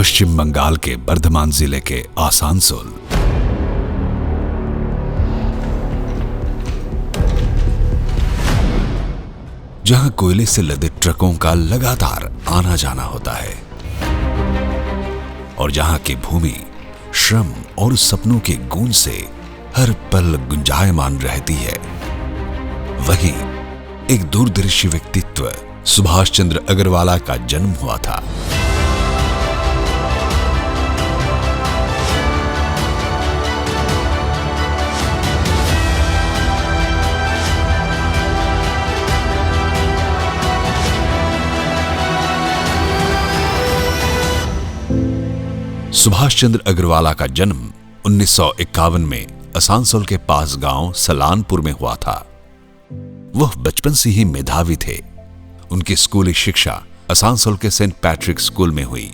पश्चिम बंगाल के बर्धमान जिले के आसानसोल। जहां कोयले से लदे ट्रकों का लगातार आना जाना होता है और जहां की भूमि श्रम और सपनों की गूंज से हर पल गुंजायमान रहती है, वहीं एक दूरदर्शी व्यक्तित्व सुभाष चंद्र अग्रवाला का जन्म हुआ था। सुभाष चंद्र अग्रवाला का जन्म 1951 में आसानसोल के पास गांव सलानपुर में हुआ था। वह बचपन से ही मेधावी थे। उनकी स्कूली शिक्षा आसानसोल के सेंट पैट्रिक स्कूल में हुई,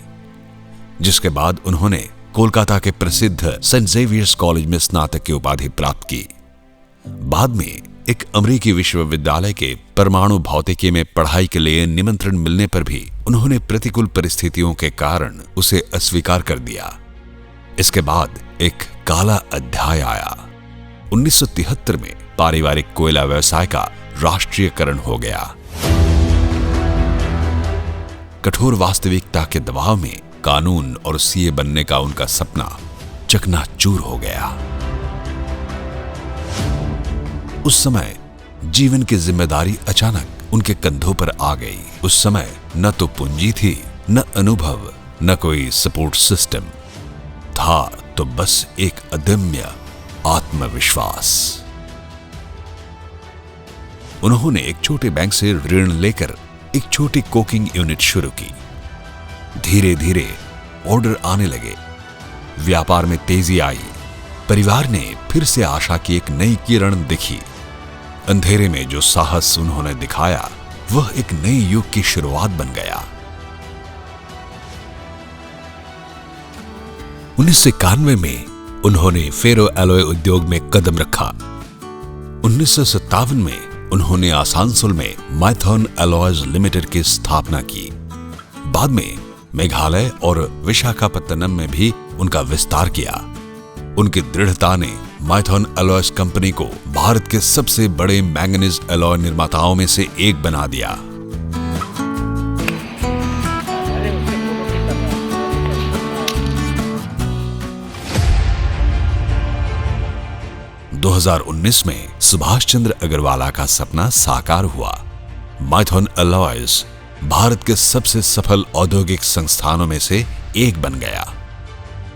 जिसके बाद उन्होंने कोलकाता के प्रसिद्ध सेंट जेवियर्स कॉलेज में स्नातक की उपाधि प्राप्त की। बाद में एक अमेरिकी विश्वविद्यालय के परमाणु भौतिकी में पढ़ाई के लिए निमंत्रण मिलने पर भी उन्होंने प्रतिकूल परिस्थितियों के कारण उसे अस्वीकार कर दिया। इसके बाद एक काला अध्याय आया। 1973 में पारिवारिक कोयला व्यवसाय का राष्ट्रीयकरण हो गया। कठोर वास्तविकता के दबाव में कानून और सीए बनने का उनका सपना चकनाचूर हो गया। उस समय जीवन की जिम्मेदारी अचानक उनके कंधों पर आ गई। उस समय न तो पूंजी थी, न अनुभव, न कोई सपोर्ट सिस्टम था, तो बस एक अदम्य आत्मविश्वास। उन्होंने एक छोटे बैंक से ऋण लेकर एक छोटी कोकिंग यूनिट शुरू की। धीरे धीरे ऑर्डर आने लगे, व्यापार में तेजी आई। परिवार ने फिर से आशा की एक नई किरण दिखी। अंधेरे में जो साहस उन्होंने दिखाया, वह एक नए युग की शुरुआत बन गया। 1991 में उन्होंने फेरो एलॉय उद्योग में कदम रखा। 1957 में उन्होंने आसानसोल में माइथॉन एलॉयज लिमिटेड की स्थापना की। बाद में मेघालय और विशाखापत्तनम में भी उनका विस्तार किया। उनकी दृढ़ता ने माइथॉन एलॉयज कंपनी को भारत के सबसे बड़े मैंगनीज एलॉय निर्माताओं में से एक बना दिया। दो 2019 में सुभाष चंद्र अग्रवाला का सपना साकार हुआ। माइथॉन एलॉयज भारत के सबसे सफल औद्योगिक संस्थानों में से एक बन गया।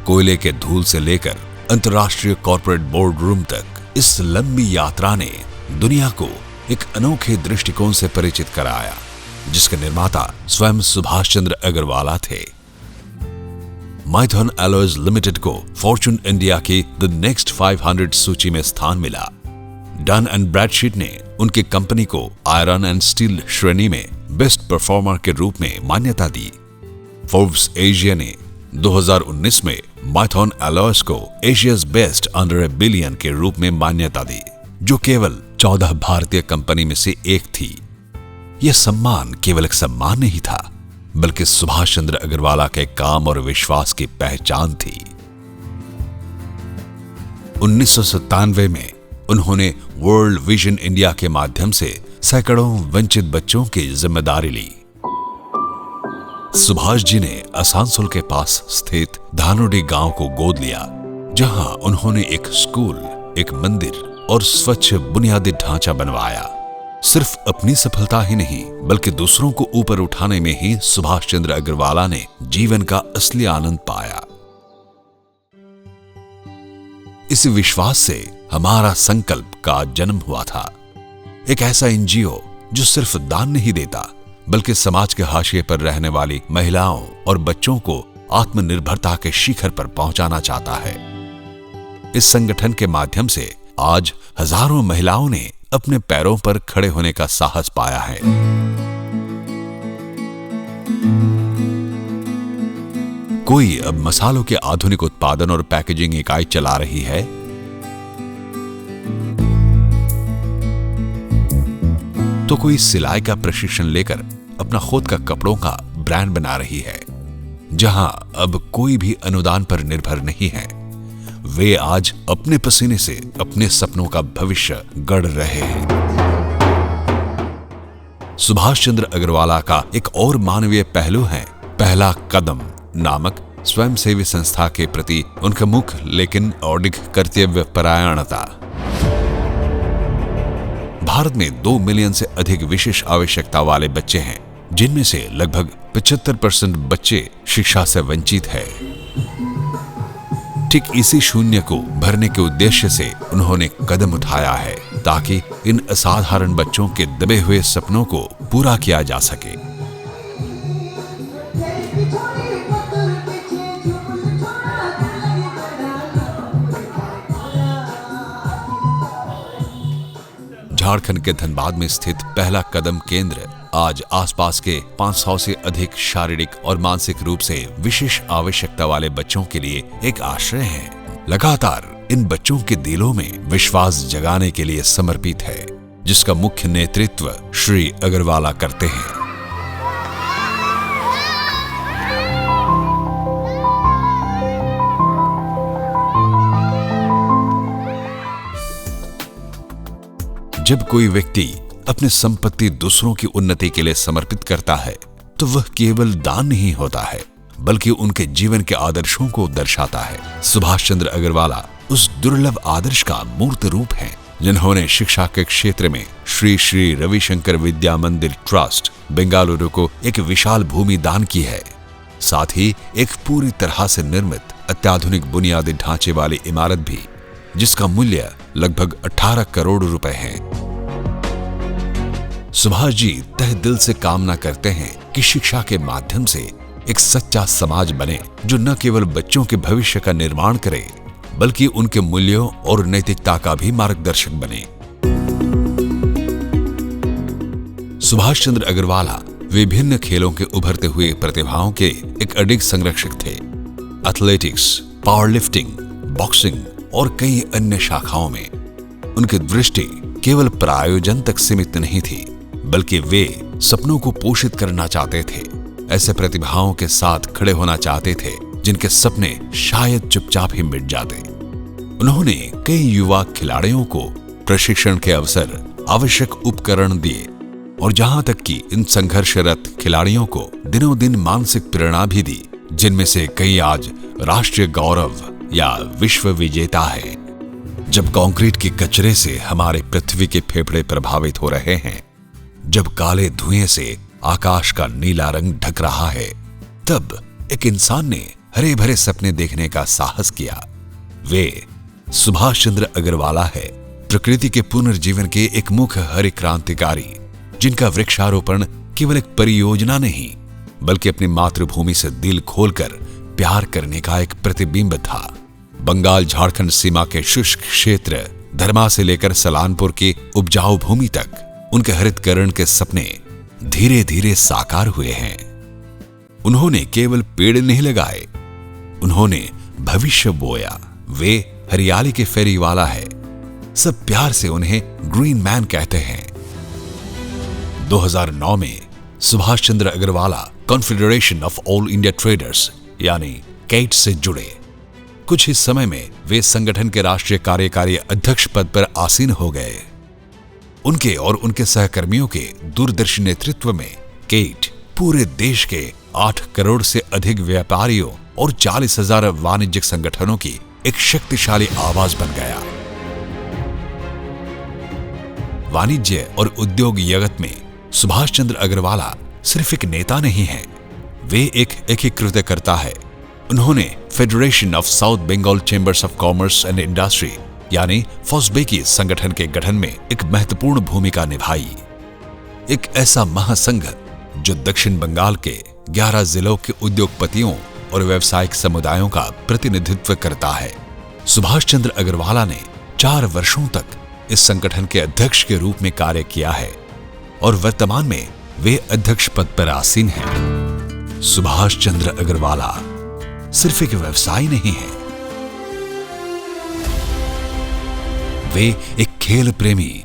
कोयले के धूल से लेकर अंतर्राष्ट्रीय कॉर्पोरेट बोर्ड रूम तक इस लंबी यात्रा ने दुनिया को एक अनोखे दृष्टिकोण से परिचित कराया, जिसके निर्माता स्वयं सुभाष चंद्र अग्रवाला थे। माइथॉन एलॉयज लिमिटेड को फॉर्च्यून इंडिया की द नेक्स्ट 500 सूची में स्थान मिला। डन एंड ब्रैडशीट ने उनकी कंपनी को आयरन एंड स्टील श्रेणी में बेस्ट परफॉर्मर के रूप में मान्यता दी। फोर्ब्स एशिया ने 2019 में माइथॉन एलॉयज को एशियाज बेस्ट अंडर ए बिलियन के रूप में मान्यता दी, जो केवल 14 भारतीय कंपनी में से एक थी। यह सम्मान केवल एक सम्मान नहीं था, बल्कि सुभाष चंद्र अग्रवाला के काम और विश्वास की पहचान थी। 1997 में उन्होंने वर्ल्ड विजन इंडिया के माध्यम से सैकड़ों वंचित बच्चों की जिम्मेदारी ली। सुभाष जी ने आसानसोल के पास स्थित धानोडी गांव को गोद लिया, जहां उन्होंने एक स्कूल, एक मंदिर और स्वच्छ बुनियादी ढांचा बनवाया। सिर्फ अपनी सफलता ही नहीं, बल्कि दूसरों को ऊपर उठाने में ही सुभाष चंद्र अग्रवाला ने जीवन का असली आनंद पाया। इस विश्वास से हमारा संकल्प का जन्म हुआ था। एक ऐसा एनजीओ जो सिर्फ दान नहीं देता, बल्कि समाज के हाशिए पर रहने वाली महिलाओं और बच्चों को आत्मनिर्भरता के शिखर पर पहुंचाना चाहता है। इस संगठन के माध्यम से आज हजारों महिलाओं ने अपने पैरों पर खड़े होने का साहस पाया है। कोई अब मसालों के आधुनिक उत्पादन और पैकेजिंग इकाई चला रही है, तो कोई सिलाई का प्रशिक्षण लेकर अपना खुद का कपड़ों का ब्रांड बना रही है। जहां अब कोई भी अनुदान पर निर्भर नहीं है, वे आज अपने पसीने से अपने सपनों का भविष्य गढ़ रहे हैं। सुभाष चंद्र अग्रवाला का एक और मानवीय पहलू है पहला कदम नामक स्वयंसेवी संस्था के प्रति उनका मुख्य लेकिन अडिग कर्तव्य परायणता। भारत में 2 मिलियन से अधिक विशेष आवश्यकता वाले बच्चे हैं, जिनमें से लगभग 75% बच्चे शिक्षा से वंचित है। ठीक इसी शून्य को भरने के उद्देश्य से उन्होंने कदम उठाया है ताकि इन असाधारण बच्चों के दबे हुए सपनों को पूरा किया जा सके। झारखंड के धनबाद में स्थित पहला कदम केंद्र आज आसपास के 500 से अधिक शारीरिक और मानसिक रूप से विशेष आवश्यकता वाले बच्चों के लिए एक आश्रय है। लगातार इन बच्चों के दिलों में विश्वास जगाने के लिए समर्पित है, जिसका मुख्य नेतृत्व श्री अग्रवाला करते हैं। जब कोई व्यक्ति अपनी संपत्ति दूसरों की उन्नति के लिए समर्पित करता है तो वह केवल दान नहीं होता है, बल्कि उनके जीवन के आदर्शों को दर्शाता है। सुभाष चंद्र अग्रवाला उस दुर्लभ आदर्श का मूर्त रूप हैं, जिन्होंने शिक्षा के क्षेत्र में श्री श्री रविशंकर विद्या मंदिर ट्रस्ट बेंगलुरु को एक विशाल भूमि दान की है। साथ ही एक पूरी तरह से निर्मित अत्याधुनिक बुनियादी ढांचे वाली इमारत भी, जिसका मूल्य लगभग 18 करोड़ रुपए है। सुभाष जी तहे दिल से कामना करते हैं कि शिक्षा के माध्यम से एक सच्चा समाज बने, जो न केवल बच्चों के भविष्य का निर्माण करे, बल्कि उनके मूल्यों और नैतिकता का भी मार्गदर्शक बने। सुभाष चंद्र अग्रवाला विभिन्न खेलों के उभरते हुए प्रतिभाओं के एक अडिग संरक्षक थे। एथलेटिक्स, पावर लिफ्टिंग, बॉक्सिंग और कई अन्य शाखाओं में उनकी दृष्टि केवल प्रायोजन तक सीमित नहीं थी, बल्कि वे सपनों को पोषित करना चाहते थे। ऐसे प्रतिभाओं के साथ खड़े होना चाहते थे जिनके सपने शायद चुपचाप ही मिट जाते। उन्होंने कई युवा खिलाड़ियों को प्रशिक्षण के अवसर, आवश्यक उपकरण दिए और जहां तक कि इन संघर्षरत खिलाड़ियों को दिनों दिन मानसिक प्रेरणा भी दी, जिनमें से कई आज राष्ट्रीय गौरव या विश्व विजेता है। जब कंक्रीट के कचरे से हमारे पृथ्वी के फेफड़े प्रभावित हो रहे हैं, जब काले धुएं से आकाश का नीला रंग ढक रहा है, तब एक इंसान ने हरे भरे सपने देखने का साहस किया। वे सुभाष चंद्र अग्रवाला है, प्रकृति के पुनर्जीवन के एक मुख्य हरित क्रांतिकारी, जिनका वृक्षारोपण केवल एक परियोजना नहीं, बल्कि अपनी मातृभूमि से दिल खोलकर प्यार करने का एक प्रतिबिंब था। बंगाल झारखंड सीमा के शुष्क क्षेत्र धर्मा से लेकर सलानपुर की उपजाऊ भूमि तक उनके हरितकरण के सपने धीरे धीरे साकार हुए हैं। उन्होंने केवल पेड़ नहीं लगाए, उन्होंने भविष्य बोया। वे हरियाली के फेरी वाला है, सब प्यार से उन्हें ग्रीन मैन कहते हैं। 2009 में Subhash Chandra Agarwala confederation of all India traders यानी कैट से जुड़े। कुछ ही समय में वे संगठन के राष्ट्रीय कार्यकारी अध्यक्ष पद पर आसीन हो गए। उनके और उनके सहकर्मियों के दूरदर्शी नेतृत्व में कैट पूरे देश के 8 करोड़ से अधिक व्यापारियों और 40,000 वाणिज्यिक संगठनों की एक शक्तिशाली आवाज बन गया। वाणिज्य और उद्योग जगत में सुभाष चंद्र अग्रवाला सिर्फ एक नेता नहीं है, वे एक एकीकृतकर्ता है। उन्होंने federation of south Bengal chambers of commerce and industry यानी फॉस्बेकी संगठन के गठन में एक महत्वपूर्ण भूमिका निभाई। एक ऐसा महासंघ जो दक्षिण बंगाल के 11 जिलों के उद्योगपतियों और व्यावसायिक समुदायों का प्रतिनिधित्व करता है। सुभाष चंद्र अग्रवाला ने 4 वर्षों तक इस संगठन के अध्यक्ष के रूप में कार्य किया है और वर्तमान में वे अध्यक्ष पद पर आसीन हैं। सुभाष चंद्र अग्रवाला सिर्फ एक व्यवसायी नहीं है, वे एक खेल प्रेमी,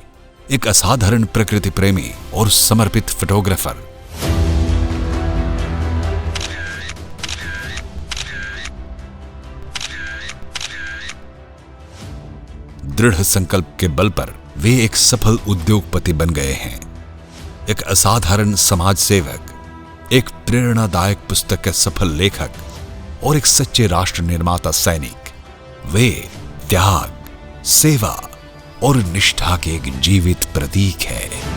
एक असाधारण प्रकृति प्रेमी और समर्पित फोटोग्राफर। दृढ़ संकल्प के बल पर वे एक सफल उद्योगपति बन गए हैं, एक असाधारण समाज सेवक, एक प्रेरणादायक पुस्तक के सफल लेखक और एक सच्चे राष्ट्र निर्माता सैनिक। वे त्याग, सेवा और निष्ठा के एक जीवित प्रतीक है।